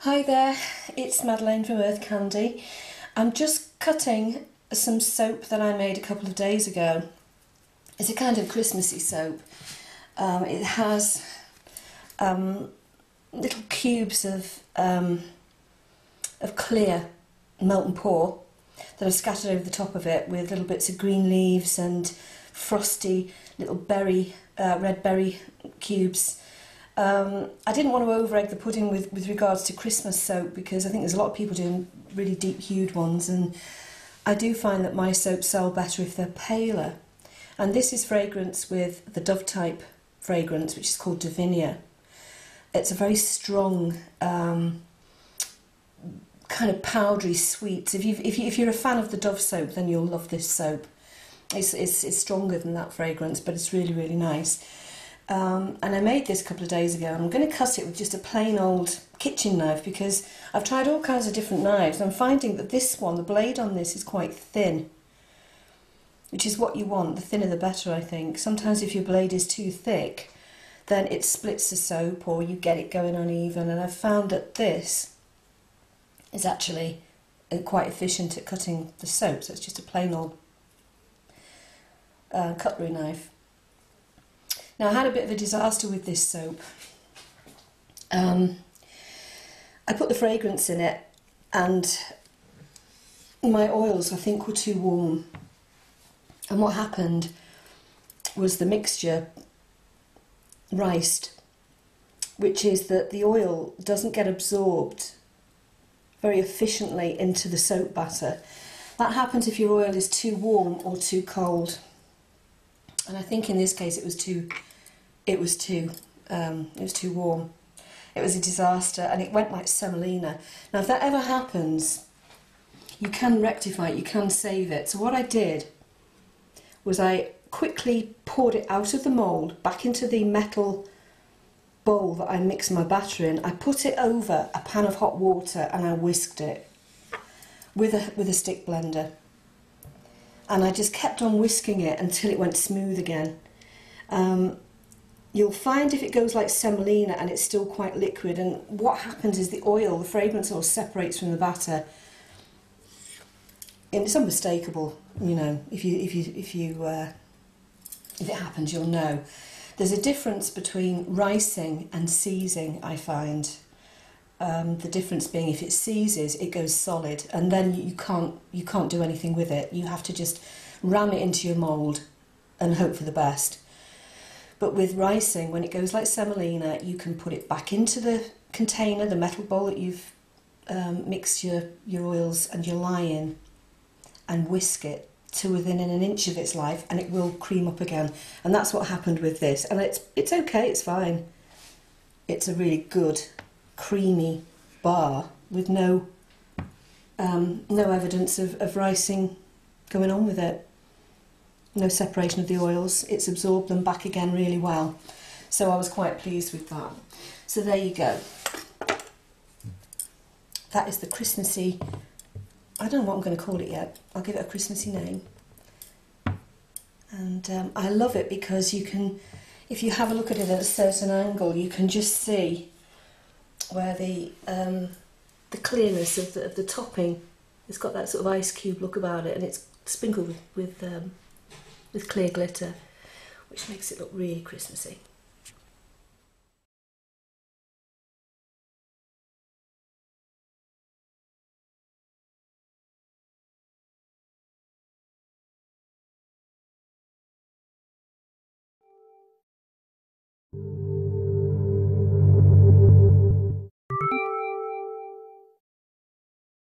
Hi there, it's Madeleine from Earth Candy. I'm just cutting some soap that I made a couple of days ago. It's a kind of Christmassy soap. It has little cubes of clear melt and pour that I've scattered over the top of it with little bits of green leaves and frosty little red berry cubes. I didn't want to over-egg the pudding with regards to Christmas soap because I think there's a lot of people doing really deep hued ones, and I do find that my soaps sell better if they're paler. And this is fragrance with the Dove type fragrance, which is called Divinia. It's a very strong kind of powdery sweet. If you're a fan of the Dove soap, then you'll love this soap. It's stronger than that fragrance, but it's really, really nice. And I made this a couple of days ago. I'm going to cut it with just a plain old kitchen knife because I've tried all kinds of different knives. I'm finding that this one, the blade on this, is quite thin, which is what you want. The thinner the better, I think. Sometimes if your blade is too thick, then it splits the soap or you get it going uneven. And I've found that this is actually quite efficient at cutting the soap. So it's just a plain old cutlery knife. Now, I had a bit of a disaster with this soap. I put the fragrance in it and my oils, I think, were too warm. And what happened was the mixture riced, which is that the oil doesn't get absorbed very efficiently into the soap batter. That happens if your oil is too warm or too cold. And I think in this case it was too warm. It was a disaster, and it went like semolina. Now, if that ever happens, you can rectify it, you can save it. So what I did was I quickly poured it out of the mould back into the metal bowl that I mixed my batter in. I put it over a pan of hot water and I whisked it with a stick blender. And I just kept on whisking it until it went smooth again. You'll find if it goes like semolina and it's still quite liquid, and what happens is the oil, the fragrance oil, separates from the batter. And it's unmistakable, you know. If it happens, you'll know. There's a difference between ricing and seizing, I find. The difference being, if it seizes, it goes solid, and then you can't do anything with it. You have to just ram it into your mould and hope for the best. But with ricing, when it goes like semolina, you can put it back into the container, the metal bowl that you've mixed your oils and your lye in, and whisk it to within an inch of its life, and it will cream up again. And that's what happened with this. And it's okay, it's fine. It's a really good, creamy bar with no evidence of ricing going on with it. No separation of the oils. It's absorbed them back again really well. So I was quite pleased with that. So there you go. That is the Christmassy, I don't know what I'm going to call it yet. I'll give it a Christmassy name. And I love it because you can, if you have a look at it at a certain angle, you can just see where the clearness of the topping, it's got that sort of ice cube look about it, and it's sprinkled with clear glitter, which makes it look really Christmassy.